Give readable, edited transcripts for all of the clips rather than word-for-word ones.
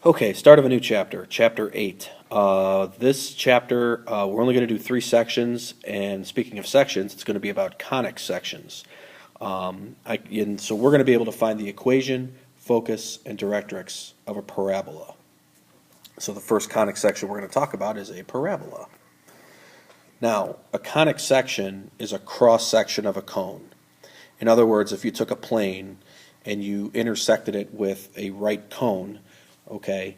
Okay, start of a new chapter, chapter 8. This chapter, we're only going to do 3 sections, and speaking of sections, it's going to be about conic sections. And so we're going to be able to find the equation, focus, and directrix of a parabola. So the first conic section we're going to talk about is a parabola. Now, a conic section is a cross-section of a cone. In other words, if you took a plane and you intersected it with a right cone, okay,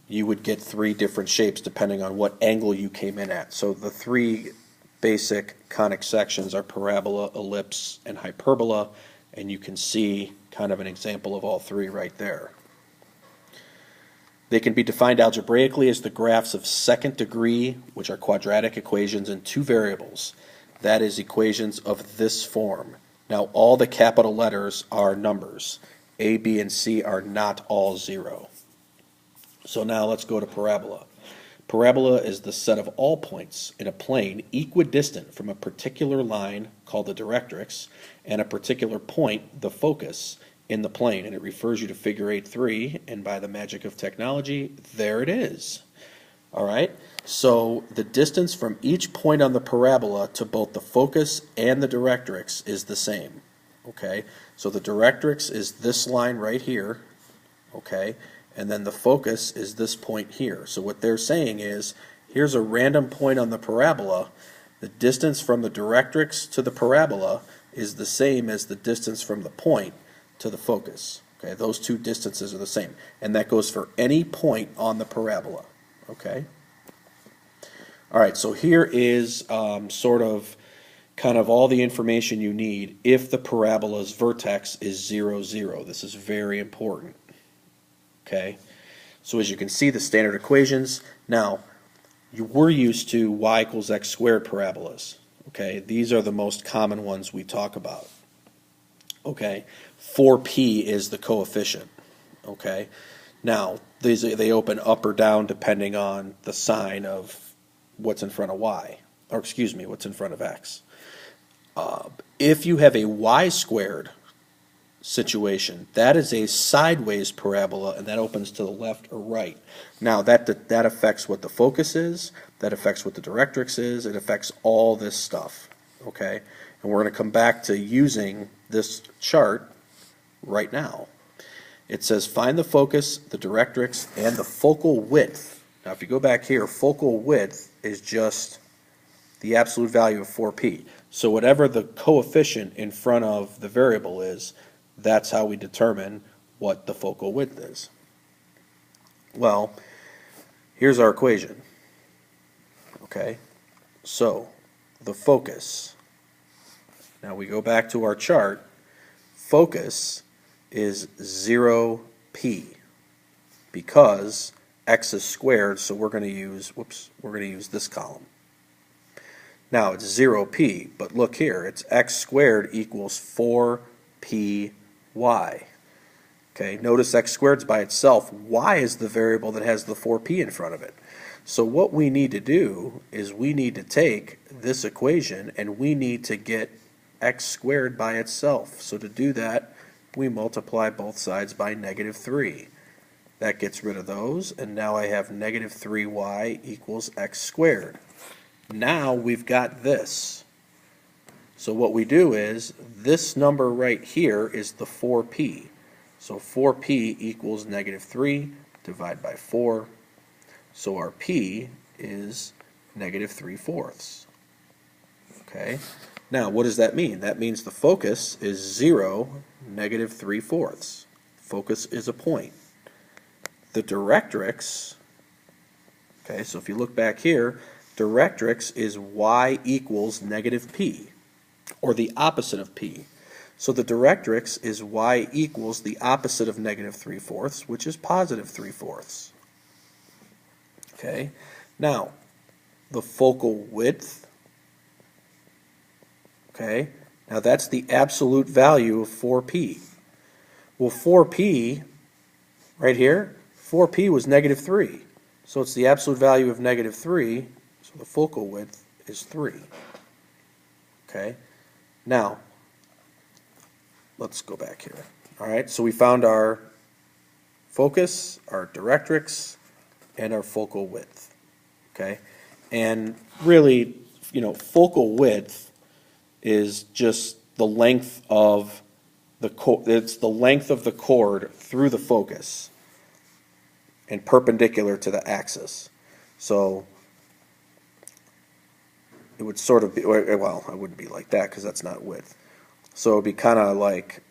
you would get 3 different shapes depending on what angle you came in at. So the 3 basic conic sections are parabola, ellipse, and hyperbola, and you can see kind of an example of all 3 right there. They can be defined algebraically as the graphs of second degree, which are quadratic equations in 2 variables. That is, equations of this form. Now, all the capital letters are numbers. A, B, and C are not all 0. So now let's go to parabola. Parabola is the set of all points in a plane equidistant from a particular line called the directrix and a particular point, the focus, in the plane. And it refers you to figure 8.3, and by the magic of technology, there it is. All right, so the distance from each point on the parabola to both the focus and the directrix is the same. Okay, so the directrix is this line right here, okay, and then the focus is this point here. So what they're saying is, here's a random point on the parabola. The distance from the directrix to the parabola is the same as the distance from the point to the focus. Okay, those 2 distances are the same, and that goes for any point on the parabola. Okay. All right, so here is sort of kind of all the information you need if the parabola's vertex is 0, 0. This is very important. Okay, so as you can see, the standard equations. Now, we're used to y equals x squared parabolas. Okay, these are the most common ones we talk about. Okay, 4p is the coefficient. Okay, now they open up or down depending on the sign of what's in front of y, or excuse me, what's in front of x. If you have a y squared situation, that is a sideways parabola, and that opens to the left or right. Now that affects what the focus is, that affects what the directrix is, it affects all this stuff. Okay, and we're going to come back to using this chart right now. It says find the focus, the directrix, and the focal width. Now if you go back here, focal width is just the absolute value of 4p. So whatever the coefficient in front of the variable is, that's how we determine what the focal width is. Well, here's our equation. Okay, so the focus. Now we go back to our chart. Focus is 0p because x is squared, so we're going to use, this column. Now it's 0p, but look here, it's x squared equals 4py. Okay, notice x squared is by itself. Y is the variable that has the 4p in front of it. So what we need to do is we need to take this equation and we need to get x squared by itself. So to do that, we multiply both sides by -3. That gets rid of those, and now I have -3y equals x squared. Now we've got this. So what we do is, this number right here is the 4p. So 4p equals -3 divided by 4. So our p is -3/4. Okay. Now what does that mean? That means the focus is 0, -3/4. Focus is a point. The directrix, okay, so if you look back here, directrix is y equals -p, or the opposite of p. So the directrix is y equals the opposite of -3/4, which is +3/4. Okay, now the focal width, okay, now that's the absolute value of 4p. Well, 4p, right here, 4p was -3. So it's the absolute value of -3, so the focal width is 3. Okay, now let's go back here. All right, so we found our focus, our directrix, and our focal width. Okay? And really, focal width is just the length of it's the length of the chord through the focus and perpendicular to the axis. So it would sort of be, well, it wouldn't be like that because that's not width. So it would be kind of like,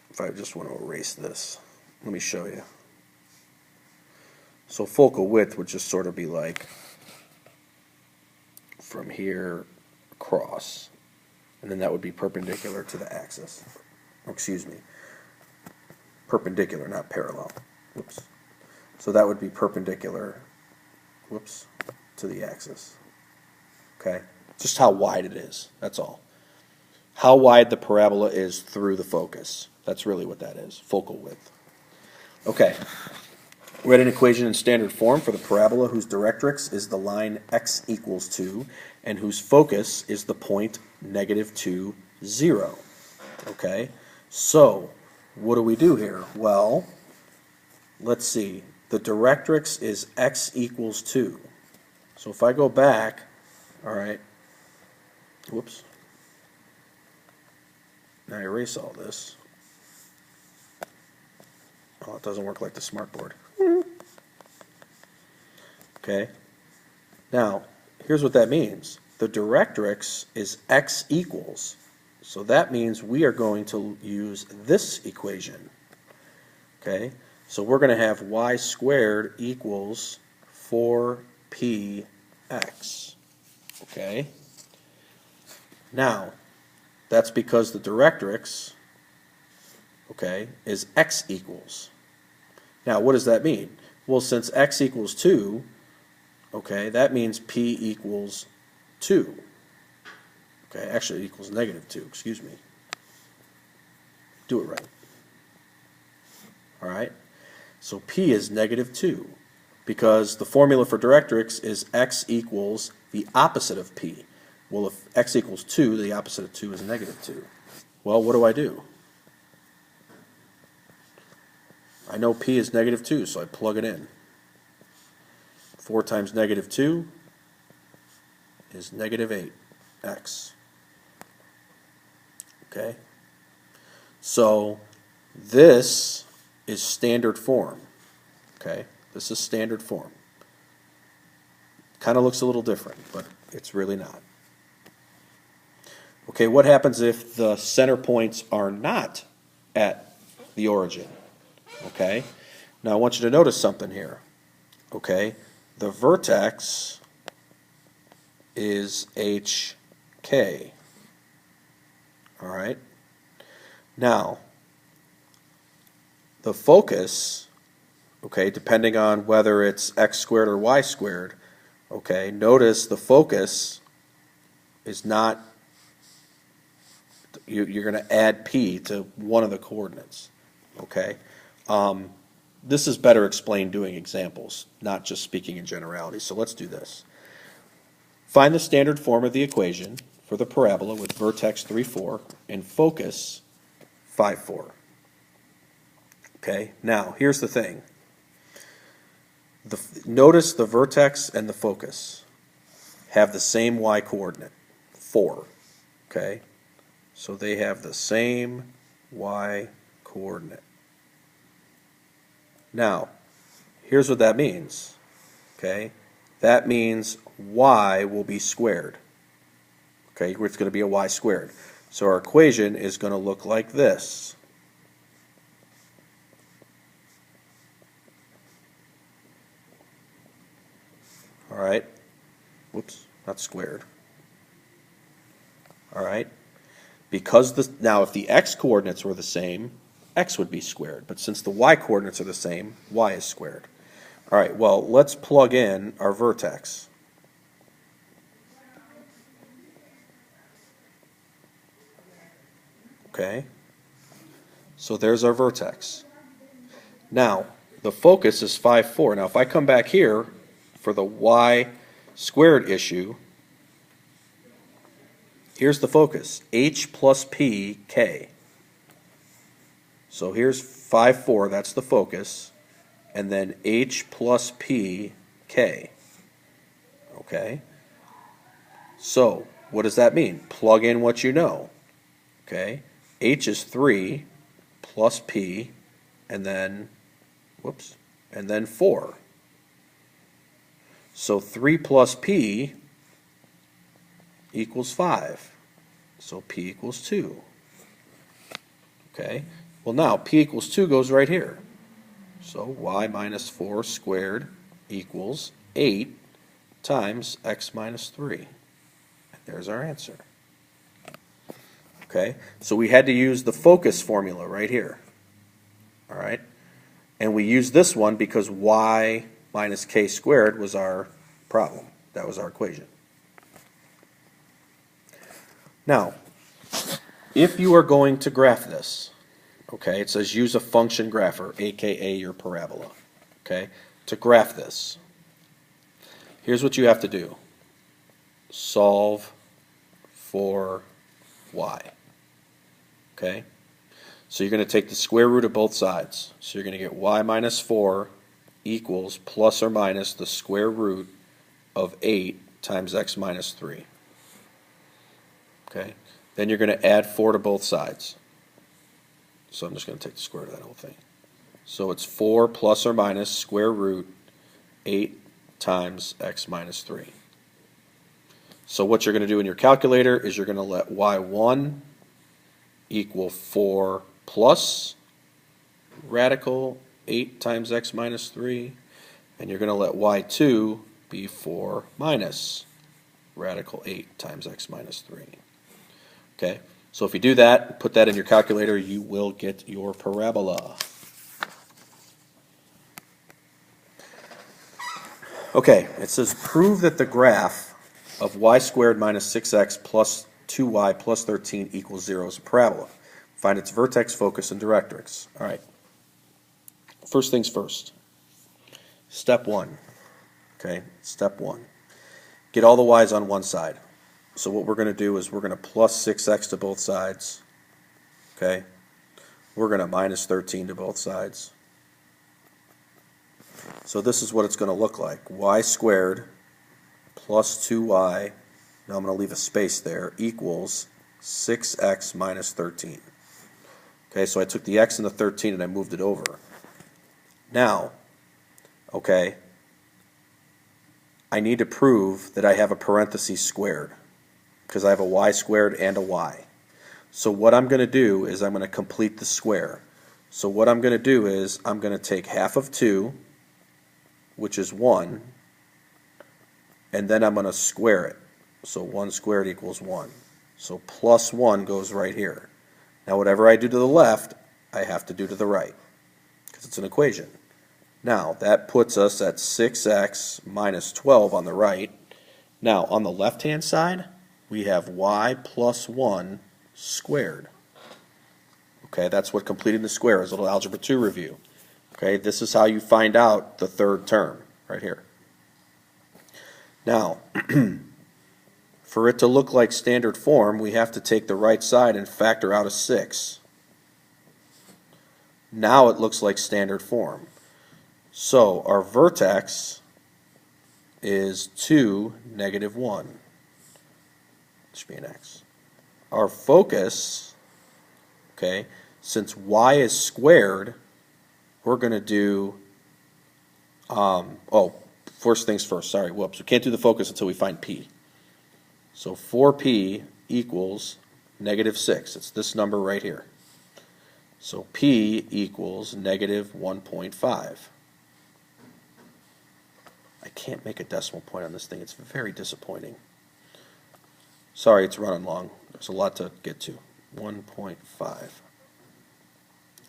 if I just want to erase this, let me show you. So focal width would just sort of be like from here across, and then that would be perpendicular to the axis. Oh, excuse me, perpendicular, not parallel. Whoops. So that would be perpendicular, whoops, to the axis. Okay, just how wide it is, that's all. How wide the parabola is through the focus. That's really what that is, focal width. Okay, we had an equation in standard form for the parabola whose directrix is the line x equals 2 and whose focus is the point -2, 0. Okay, so what do we do here? Well, let's see. The directrix is x equals 2. So if I go back, all right, whoops, now I erase all this. Oh, it doesn't work like the smartboard. Okay, now here's what that means. The directrix is x equals, so that means we are going to use this equation. Okay, so we're going to have y squared equals 4px. Okay, now that's because the directrix, okay, is x equals. Now what does that mean? Well, since x equals 2, okay, that means p equals 2. Okay, actually it equals -2, excuse me. Do it right. All right, so p is -2 because the formula for directrix is x equals the opposite of p. Well, if x equals 2, the opposite of 2 is -2. Well, what do? I know p is -2, so I plug it in. 4 times -2 is -8x. Okay? So this is standard form. Okay? This is standard form. Kind of looks a little different, but it's really not. Okay, what happens if the center points are not at the origin? Okay? Now I want you to notice something here. Okay? The vertex is HK. All right? Now, the focus, okay, depending on whether it's x squared or y squared, okay, notice the focus is not, you're going to add p to one of the coordinates. Okay? This is better explained doing examples, not just speaking in generalities. So let's do this. Find the standard form of the equation for the parabola with vertex 3, 4 and focus 5, 4. Okay, now here's the thing. Notice the vertex and the focus have the same y coordinate, 4. Okay, so they have the same y coordinate. Now, here's what that means. Okay, that means y will be squared. Okay, it's going to be a y squared. So our equation is going to look like this. All right. Whoops, not squared. All right. Because now if the x coordinates were the same, x would be squared. But since the y coordinates are the same, y is squared. All right, well, let's plug in our vertex. Okay, so there's our vertex. Now, the focus is 5, 4. Now, if I come back here for the y squared issue, here's the focus, h plus p, k. So here's 5, 4, that's the focus, and then h plus p, k. Okay? So, what does that mean? Plug in what you know. Okay? H is 3 plus p, and then, whoops, and then 4. So 3 plus p equals 5. So p equals 2. Okay? Well, now p equals 2 goes right here. So y minus 4 squared equals 8 times x minus 3. And there's our answer. Okay? So we had to use the focus formula right here. All right? And we used this one because y minus k squared was our problem. That was our equation. Now, if you are going to graph this, okay, it says use a function grapher, aka your parabola. Okay? To graph this, here's what you have to do. Solve for y. Okay? So you're going to take the square root of both sides. So you're going to get y minus 4 equals plus or minus the square root of 8 times x minus 3. Okay? Then you're going to add 4 to both sides. So I'm just going to take the square root of that whole thing. So it's 4 plus or minus square root 8 times x minus 3. So what you're going to do in your calculator is you're going to let y1 equal 4 plus radical 8 times x minus 3, and you're going to let y2 be 4 minus radical 8 times x minus 3. Okay, so if you do that, put that in your calculator, you will get your parabola. Okay, it says prove that the graph of y squared minus 6x plus 2y plus 13 equals 0 is a parabola. Find its vertex, focus, and directrix. All right. First things first. Step 1. Okay, step 1. Get all the y's on one side. So what we're going to do is we're going to plus 6x to both sides. Okay. We're going to minus 13 to both sides. So this is what it's going to look like. Y squared plus 2y, now I'm going to leave a space there, equals 6x minus 13. Okay, so I took the x and the 13 and I moved it over. Now, okay, I need to prove that I have a parenthesis squared because I have a y squared and a y. So what I'm going to do is I'm going to complete the square. So what I'm going to do is I'm going to take half of 2, which is 1, and then I'm going to square it. So 1 squared equals 1. So plus 1 goes right here. Now whatever I do to the left, I have to do to the right, because it's an equation. Now that puts us at 6x minus 12 on the right. Now on the left-hand side, we have y plus 1 squared. Okay, that's what completing the square is, a little Algebra 2 review. Okay, this is how you find out the third term, right here. Now, for it to look like standard form, we have to take the right side and factor out a 6. Now it looks like standard form. So our vertex is 2, negative 1. It should be an x. Our focus, okay, since y is squared, we're going to do, first things first, sorry, whoops. We can't do the focus until we find p. So 4p equals negative 6. It's this number right here. So p equals negative 1.5. I can't make a decimal point on this thing. It's very disappointing. Sorry, it's running long. There's a lot to get to. 1.5.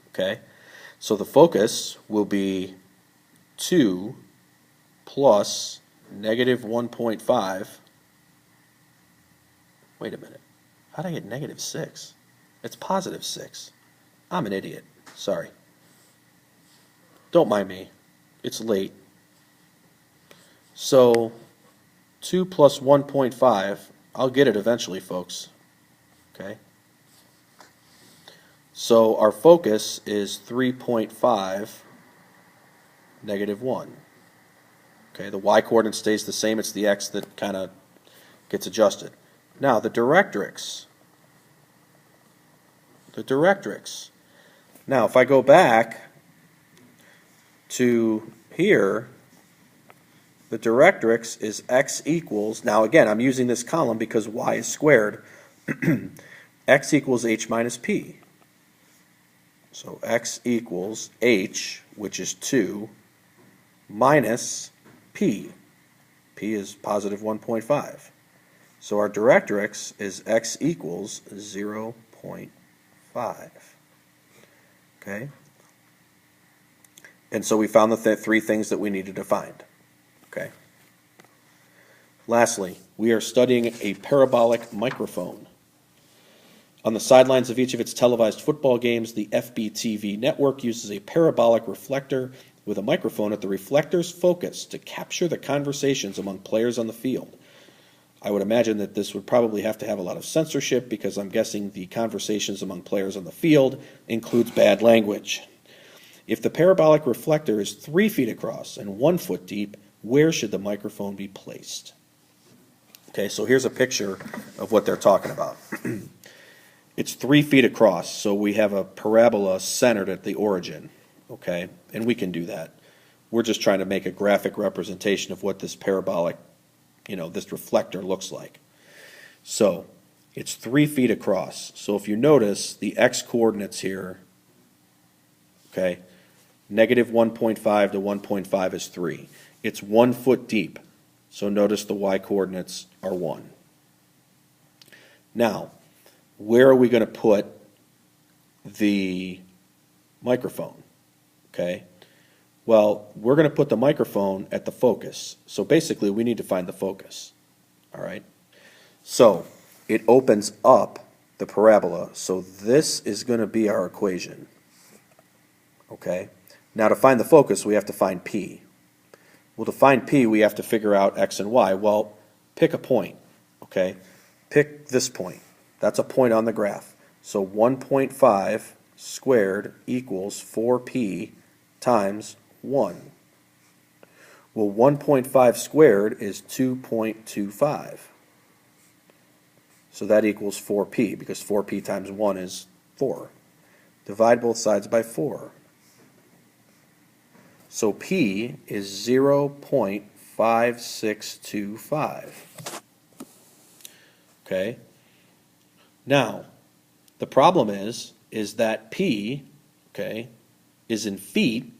Okay? So the focus will be 2 plus negative 1.5. Wait a minute. How did I get negative 6? It's positive 6. I'm an idiot. Sorry. Don't mind me. It's late. So 2 plus 1.5, I'll get it eventually, folks. Okay? So our focus is 3.5, -1. Okay, the y-coordinate stays the same. It's the x that kind of gets adjusted. Now the directrix. Now if I go back to here, the directrix is x equals, now again I'm using this column because y is squared, x equals h minus p. So x equals h, which is 2, minus p. P is positive 1.5. So our directrix is x equals 0.5. Okay? And so we found the three things that we needed to find. Okay? Lastly, we are studying a parabolic microphone. On the sidelines of each of its televised football games, the FBTV network uses a parabolic reflector with a microphone at the reflector's focus to capture the conversations among players on the field. I would imagine that this would probably have to have a lot of censorship because I'm guessing the conversations among players on the field includes bad language. If the parabolic reflector is 3 feet across and 1 foot deep, where should the microphone be placed? Okay, so here's a picture of what they're talking about. It's 3 feet across, so we have a parabola centered at the origin, okay? And we can do that. We're just trying to make a graphic representation of what this parabolic, this reflector looks like. So it's 3 feet across. So if you notice the x-coordinates here, okay, -1.5 to 1.5 is 3. It's 1 foot deep. So notice the y-coordinates are 1. Now, where are we going to put the microphone? Okay. Well, we're going to put the microphone at the focus. So basically, we need to find the focus. All right. So it opens up the parabola. So this is going to be our equation. Okay. Now to find the focus, we have to find P. Well, to find P, we have to figure out X and Y. Well, pick a point. Okay. Pick this point. That's a point on the graph. So 1.5 squared equals 4p times 1. Well, 1.5 squared is 2.25. So that equals 4p because 4p times 1 is 4. Divide both sides by 4. So p is 0.5625. Okay? Now, the problem is that P, okay, is in feet,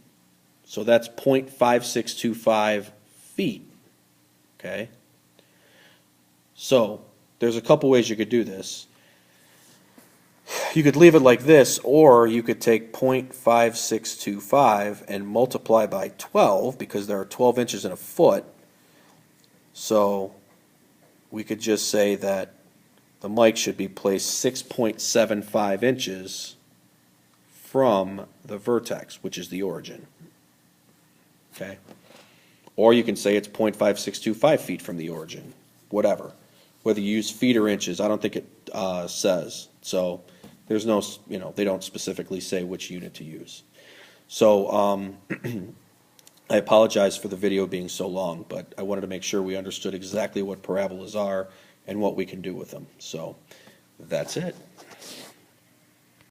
so that's 0.5625 feet, okay? So, there's a couple ways you could do this. You could leave it like this, or you could take 0.5625 and multiply by 12, because there are 12 inches in a foot, so we could just say that the mic should be placed 6.75 inches from the vertex, which is the origin. Okay? Or you can say it's 0.5625 feet from the origin. Whatever. Whether you use feet or inches, I don't think it says. So there's no, they don't specifically say which unit to use. So I apologize for the video being so long, but I wanted to make sure we understood exactly what parabolas are and what we can do with them. So that's it.